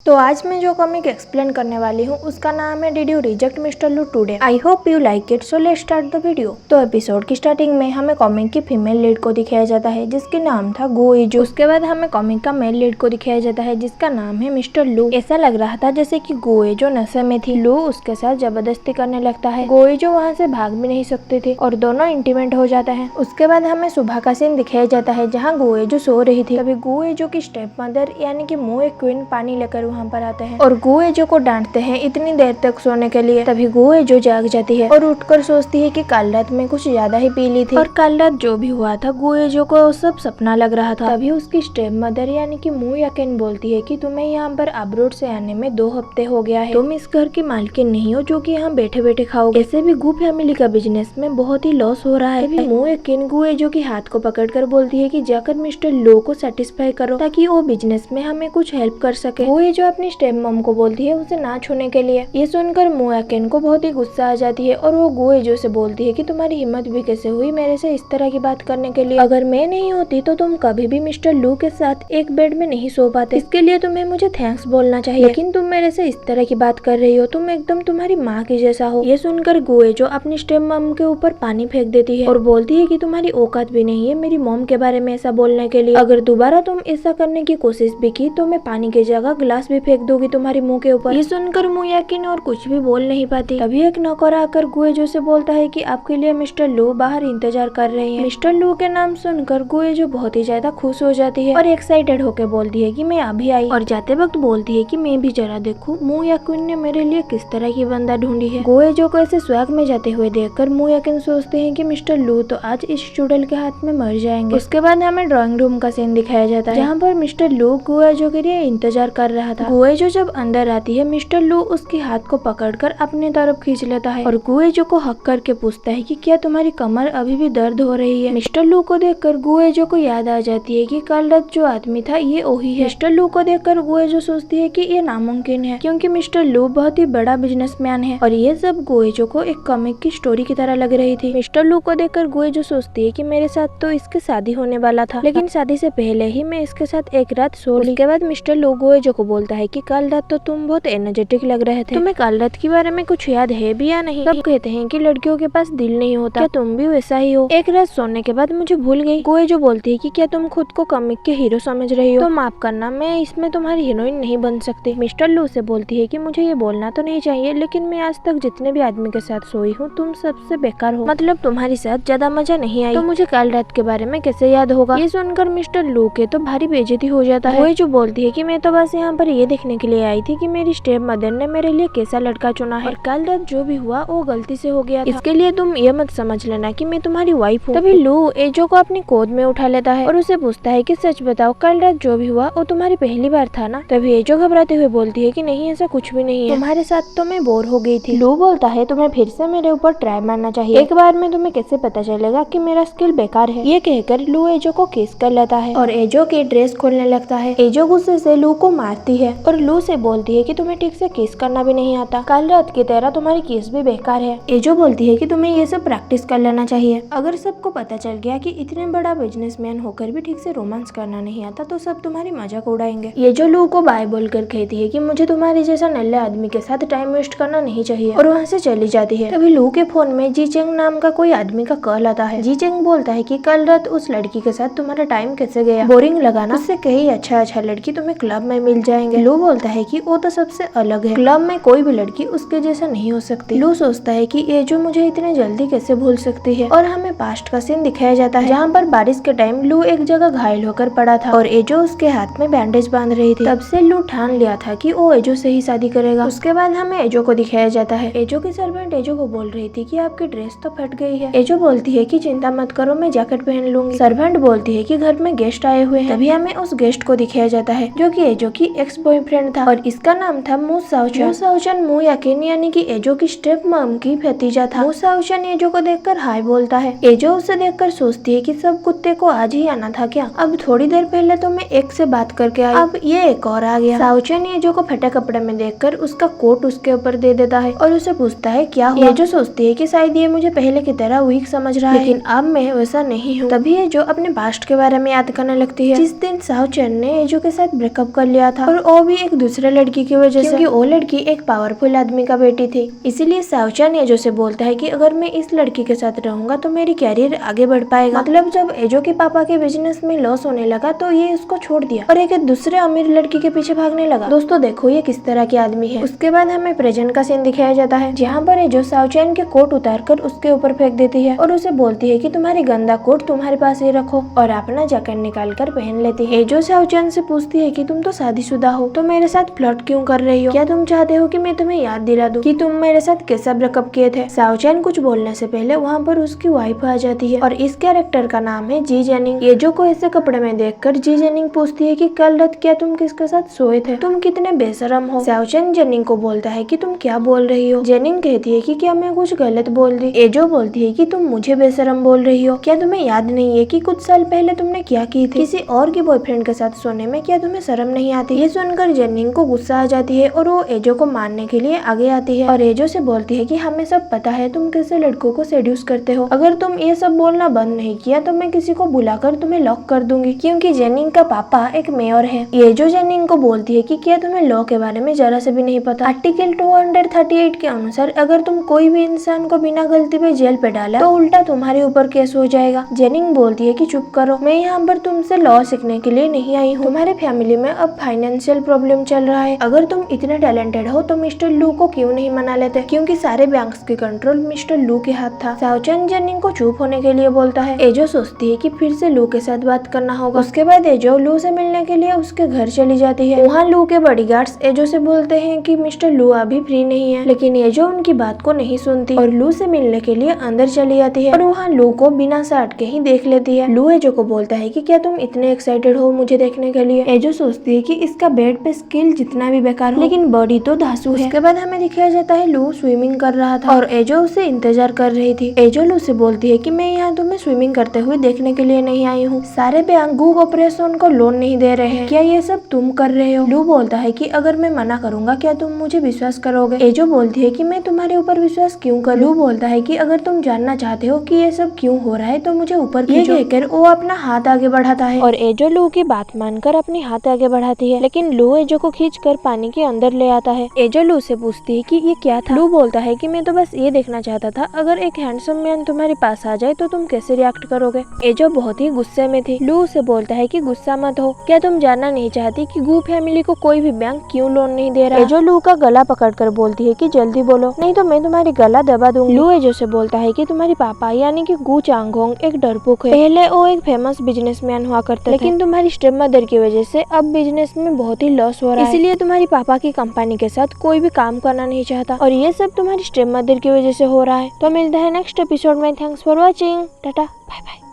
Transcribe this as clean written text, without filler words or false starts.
तो आज मैं जो कॉमिक एक्सप्लेन करने वाली हूँ उसका नाम है डिड यू रिजेक्ट मिस्टर लू today. I hope you like it, so let's start the video. तो एपिसोड की स्टार्टिंग में हमें कॉमिक की फीमेल लीड को दिखाया जाता है जिसके नाम था गो इजू। उसके बाद हमें कॉमिक का मेल लीड को दिखाया जाता है जिसका नाम है मिस्टर लू। ऐसा लग रहा था जैसे कि गो इजू नशे में थी। लू उसके साथ जबरदस्ती करने लगता है। गो इजू वहाँ से भाग भी नहीं सकते थे और दोनों इंटीमेट हो जाता है। उसके बाद हमें सुबह का सीन दिखाया जाता है जहाँ गो इजू सो रही थी। तभी गो इजू की स्टेप मदर यानी कि मोए क्वीन पानी लेकर वहाँ पर आते हैं और गो इजू को डांटते हैं इतनी देर तक सोने के लिए। तभी गो इजू जाग जाती है और उठकर सोचती है कि कल रात में कुछ ज्यादा ही पी ली थी और कल रात जो भी हुआ था गो इजू को सब सपना लग रहा था। तभी उसकी स्टेप मदर यानी कि मू याकेन बोलती है कि तुम्हें यहाँ पर अब्रोड से आने में 2 हफ्ते हो गया है। तुम इस घर की मालकिन नहीं हो जो कि यहाँ बैठे बैठे खाओगे। ऐसे भी गू फैमिली का बिजनेस में बहुत ही लॉस हो रहा है। तभी मू याकेन गो इजू के हाथ को पकड़कर बोलती है कि जाकर मिस्टर लो को सेटिस्फाई करो ताकि वो बिजनेस में हमें कुछ हेल्प कर सके। गो इजू अपनी स्टेप मॉम को बोलती है उसे ना छूने के लिए। ये सुनकर मू याकेन को बहुत ही गुस्सा आ जाती है और वो गो इजू से बोलती है कि तुम्हारी हिम्मत भी कैसे हुई मेरे से इस तरह की बात करने के लिए। अगर मैं नहीं होती तो तुम कभी भी मिस्टर लू के साथ एक बेड में नहीं सो पाते। इसके लिए तुम्हें मुझे थैंक्स बोलना चाहिए, लेकिन तुम मेरे से इस तरह की बात कर रही हो। तुम एकदम तुम्हारी माँ की जैसा हो। ये सुनकर गो इजू अपनी स्टेप मॉम के ऊपर पानी फेंक देती है और बोलती है कि तुम्हारी औकात भी नहीं है मेरी मॉम के बारे में ऐसा बोलने के लिए। अगर दोबारा तुम ऐसा करने की कोशिश भी की तो मैं पानी की जगह गिलास भी फेंक दूंगी तुम्हारी मुंह के ऊपर। ये सुनकर मू याकेन और कुछ भी बोल नहीं पाती। तभी एक नौकर आकर गो इजू से बोलता है कि आपके लिए मिस्टर लू बाहर इंतजार कर रहे हैं। मिस्टर लू के नाम सुनकर गो इजू बहुत ही ज्यादा खुश हो जाती है और एक्साइटेड होकर बोलती है कि मैं अभी आई और जाते वक्त बोलती है कि मैं भी जरा देखूं मू याकेन ने मेरे लिए किस तरह की बंदा ढूंढी है। गो इजू को ऐसे स्वैग में जाते हुए देखकर मू याकेन सोचते हैं कि मिस्टर लू तो आज इस चुड़ैल के हाथ में मर जाएंगे। उसके बाद हमें ड्राइंग रूम का सीन दिखाया जाता है जहाँ पर मिस्टर लू गो इजू के लिए इंतजार कर रहा था। गो इजू जब अंदर आती है मिस्टर लू उसके हाथ को पकड़कर अपनी तरफ खींच लेता है और गो इजू को हक करके पूछता है कि क्या तुम्हारी कमर अभी भी दर्द हो रही है। मिस्टर लू को देखकर गो इजू को याद आ जाती है कि कल रात जो आदमी था ये वही है। मिस्टर लू को देखकर गो इजू सोचती है कि ये नामुमकिन है क्योंकि मिस्टर लू बहुत ही बड़ा बिजनेसमैन है और ये सब गो इजू को एक कॉमिक की स्टोरी की तरह लग रही थी। मिस्टर लू को देखकर गो इजू सोचती है कि मेरे साथ तो इसकी शादी होने वाला था, लेकिन शादी से पहले ही मैं इसके साथ एक रात सो ली। उसके बाद मिस्टर लू गो इजू को बोलता है कि कल रात तो तुम बहुत एनर्जेटिक लग रहे थे। तुम्हें कल रात के बारे में कुछ याद है भी या नहीं? सब कहते हैं कि लड़कियों के पास दिल नहीं होता, क्या तुम भी वैसा ही हो? एक रात सोने के बाद मुझे भूल गई। गो इजू बोलती है कि क्या तुम खुद को कॉमिक के हीरो समझ रही हो? तो माफ करना, मैं इसमें तुम्हारी हीरोइन नहीं बन सकती। मिस्टर लू से बोलती है कि मुझे ये बोलना तो नहीं चाहिए, लेकिन मैं आज तक जितने भी आदमी के साथ सोई हूँ तुम सबसे बेकार हो। मतलब तुम्हारी साथ ज्यादा मजा नहीं आई, तो मुझे कल रात के बारे में कैसे याद होगा? ये सुनकर मिस्टर लू के तो भारी बेइज्जती हो जाता है। गो इजू बोलती है कि मैं तो बस यहाँ पर ये देखने के लिए आई थी कि मेरी स्टेप मदर ने मेरे लिए कैसा लड़का चुना है और कल रात जो भी हुआ वो गलती से हो गया था। इसके लिए तुम ये मत समझ लेना कि मैं तुम्हारी वाइफ हूँ। तभी लू एजो को अपनी गोद में उठा लेता है और उसे पूछता है कि सच बताओ कल रात जो भी हुआ वो तुम्हारी पहली बार था ना? तभी एजो घबराते हुए बोलती है कि नहीं ऐसा कुछ भी नहीं है, तुम्हारे साथ तो मैं बोर हो गई थी। लू बोलता है तुम्हें फिर से मेरे ऊपर ट्राई मारना चाहिए, एक बार में तुम्हें कैसे पता चलेगा कि मेरा स्किल बेकार है। ये कहकर लू एजो को किस कर लेता है और एजो की ड्रेस खोलने लगता है। एजो गुस्से से लू को मारती है और लू से बोलती है कि तुम्हें ठीक से किस करना भी नहीं आता, कल रात की तरह तुम्हारी किस भी बेकार है। एजो बोलती है कि तुम्हें ये सब प्रैक्टिस कर लेना चाहिए। अगर सबको पता चल गया कि इतने बड़ा बिजनेसमैन होकर भी ठीक से रोमांस करना नहीं आता तो सब तुम्हारी मजाक उड़ाएंगे। ये जो लू को बाय बोलकर कहती है कि मुझे तुम्हारे जैसा नल्ले आदमी के साथ टाइम वेस्ट करना नहीं चाहिए और वहाँ से चली जाती है। तभी लू के फोन में जी चेंग नाम का कोई आदमी का कॉल आता है। जी चेंग बोलता है कि कल रात उस लड़की के साथ तुम्हारा टाइम कैसे गया, बोरिंग लगा ना? उससे कहीं अच्छा लड़की तुम्हें क्लब में मिल जाएंगे। लू बोलता है कि वो तो सबसे अलग है, क्लब में कोई भी लड़की उसके जैसा नहीं हो सकती। लू सोचता है कि ये जो मुझे इतने जल्दी कैसे भूल सकती है और हमें पास्ट का सीन दिखाया जाता है जहाँ पर बारिश के टाइम लू एक जगह घायल होकर पड़ा था और एजो उसके हाथ में बैंडेज बांध रही थी। तब से लू ठान लिया था कि वो एजो से ही शादी करेगा। उसके बाद हमें एजो को दिखाया जाता है। एजो की सर्वेंट एजो को बोल रही थी कि आपकी ड्रेस तो फट गई है। एजो बोलती है कि चिंता मत करो मैं जैकेट पहन लूंगी। सर्वेंट बोलती है कि घर में गेस्ट आए हुए हैं। तभी हमें उस गेस्ट को दिखाया जाता है जो कि एजो की एक्स बॉयफ्रेंड था और इसका नाम था मू साओचन। मू साओचन मू याकेन यानी कि एजो की स्टेप मॉम की भतीजा था। मू साओचन एजो को देखकर हाय बोलता है। एजो उसे देखकर सोचती है कि सब कुत्ते को आज ही आना था क्या? अब थोड़ी देर पहले तो मैं एक से बात करके आई, अब ये एक और आ गया। साओचन एजो को फटे कपड़े में देखकर उसका कोट उसके ऊपर दे देता है और उसे पूछता है क्या हुआ? एजो सोचती है कि शायद ये मुझे पहले की तरह वीक समझ रहा है, लेकिन अब मैं वैसा नहीं हूँ। तभी एजो अपने पास्ट के बारे में याद करने लगती है जिस दिन साओचन ने एजो के साथ ब्रेकअप कर लिया था और वो वो भी एक दूसरे लड़की की वजह से, क्योंकि वो लड़की एक पावरफुल आदमी का बेटी थी। इसीलिए सावचान एजो से बोलता है कि अगर मैं इस लड़की के साथ रहूंगा तो मेरी कैरियर आगे बढ़ पाएगा। मतलब जब एजो के पापा के बिजनेस में लॉस होने लगा तो ये उसको छोड़ दिया और एक दूसरे अमीर लड़की के पीछे भागने लगा। दोस्तों देखो ये किस तरह की आदमी है। उसके बाद हमें प्रेजेंट का सीन दिखाया जाता है, जहाँ पर एजो सावचान के कोट उतार कर उसके ऊपर फेंक देती है और उसे बोलती है कि तुम्हारी गंदा कोट तुम्हारे पास ही रखो, और अपना जैकेट निकाल कर पहन लेती है। एजो सावचान से पूछती है कि तुम तो शादीशुदा हो तो मेरे साथ फ्लर्ट क्यों कर रही हो? क्या तुम चाहते हो कि मैं तुम्हें याद दिला दूं कि तुम मेरे साथ कैसा ब्रेकअप किए थे? सावचान कुछ बोलने से पहले वहाँ पर उसकी वाइफ आ जाती है और इस कैरेक्टर का नाम है जी जेनिंग। एजो को ऐसे कपड़े में देखकर जी जेनिंग पूछती है कि कल रात क्या तुम किसके साथ सोए थे? तुम कितने बेशरम हो। सावचान जेनिंग को बोलता है कि तुम क्या बोल रही हो? जेनिंग कहती है कि क्या मैं कुछ गलत बोल दी? एजो बोलती है कि तुम मुझे बेशरम बोल रही हो। क्या तुम्हें याद नहीं है कि कुछ साल पहले तुमने क्या की थी? किसी और के बॉयफ्रेंड के साथ सोने में क्या तुम्हें शर्म नहीं आती? ये सुनकर जेनिंग को गुस्सा आ जाती है और वो एजो को मारने के लिए आगे आती है और एजो से बोलती है कि हमें सब पता है तुम कैसे लड़कों को सेड्यूस करते हो। अगर तुम ये सब बोलना बंद नहीं किया तो मैं किसी को बुलाकर तुम्हें लॉक कर दूंगी, क्योंकि जेनिंग का पापा एक मेयर है। एजो जेनिंग को बोलती है कि क्या तुम्हें लॉ के बारे में जरा से भी नहीं पता? आर्टिकल 238 के अनुसार अगर तुम कोई भी इंसान को बिना गलती पे जेल पे डाला तो उल्टा तुम्हारे ऊपर केस हो जाएगा। जेनिंग बोलती है कि चुप करो, मैं यहाँ पर तुमसे लॉ सीखने के लिए नहीं आई हूँ। तुम्हारे फैमिली में अब फाइनेंशियल प्रॉब्लम चल रहा है। अगर तुम इतने टैलेंटेड हो तो मिस्टर लू को क्यों नहीं मना लेते, क्योंकि सारे बैंक्स की कंट्रोल मिस्टर लू के हाथ था। सावचान जेनिंग को चुप होने के लिए बोलता है। एजो सोचती है कि फिर से लू के साथ बात करना होगा। उसके बाद एजो लू से मिलने के लिए उसके घर चली जाती है। वहाँ लू के बॉडीगार्ड्स एजो से बोलते हैं कि मिस्टर लू अभी फ्री नहीं है, लेकिन एजो उनकी बात को नहीं सुनती और लू से मिलने के लिए अंदर चली जाती है और वहाँ लू को बिना साट के ही देख लेती है। लू एजो को बोलता है कि क्या तुम इतने एक्साइटेड हो मुझे देखने के लिए? एजो सोचती है कि इसका बेड पे स्किल जितना भी बेकार हो, लेकिन बॉडी तो धांसू है। उसके बाद हमें दिखाया जाता है लू स्विमिंग कर रहा था और एजो उसे इंतजार कर रही थी। एजो लू से बोलती है कि मैं यहाँ तुम्हें स्विमिंग करते हुए देखने के लिए नहीं आई हूँ। सारे बैंक गूग ऑपरेशन को लोन नहीं दे रहे हैं, क्या ये सब तुम कर रहे हो? लू बोलता है कि अगर मैं मना करूंगा क्या तुम मुझे विश्वास करोगे? एजो बोलती है कि मैं तुम्हारे ऊपर विश्वास क्यों करूं? लू बोलता है कि अगर तुम जानना चाहते हो कि ये सब क्यों हो रहा है तो मुझे ऊपर खींचो। ये कहकर वो अपना हाथ आगे बढ़ाता है और एजो लू की बात मानकर अपनी हाथ आगे बढ़ाती है, लेकिन लू एजो को खींचकर पानी के अंदर ले आता है। एजो लू से पूछती है कि ये क्या था? लू बोलता है कि मैं तो बस ये देखना चाहता था अगर एक हैंडसम मैन तुम्हारे पास आ जाए तो तुम कैसे रिएक्ट करोगे। एजो बहुत ही गुस्से में थी। लू से बोलता है कि गुस्सा मत हो, क्या तुम जानना नहीं चाहती कि गू फैमिली को कोई भी बैंक क्यों लोन नहीं दे रहा? एजो लू का गला पकड़कर बोलती है कि जल्दी बोलो नहीं तो मैं तुम्हारी गला दबा दूंगी। लू एजो से बोलता है कि तुम्हारे पापा यानी कि गू चांगहोंग एक डरपोक है। पहले वो एक फेमस बिजनेसमैन हुआ करते थे, लेकिन तुम्हारी स्टेप मदर की वजह से अब बिजनेस में बहुत ही लॉस हो रहा है, इसीलिए तुम्हारी पापा की कंपनी के साथ कोई भी काम करना नहीं चाहता और ये सब तुम्हारी स्टेप मदर की वजह से हो रहा है। तो मिलता है नेक्स्ट एपिसोड में। Thanks for watching, tata bye bye.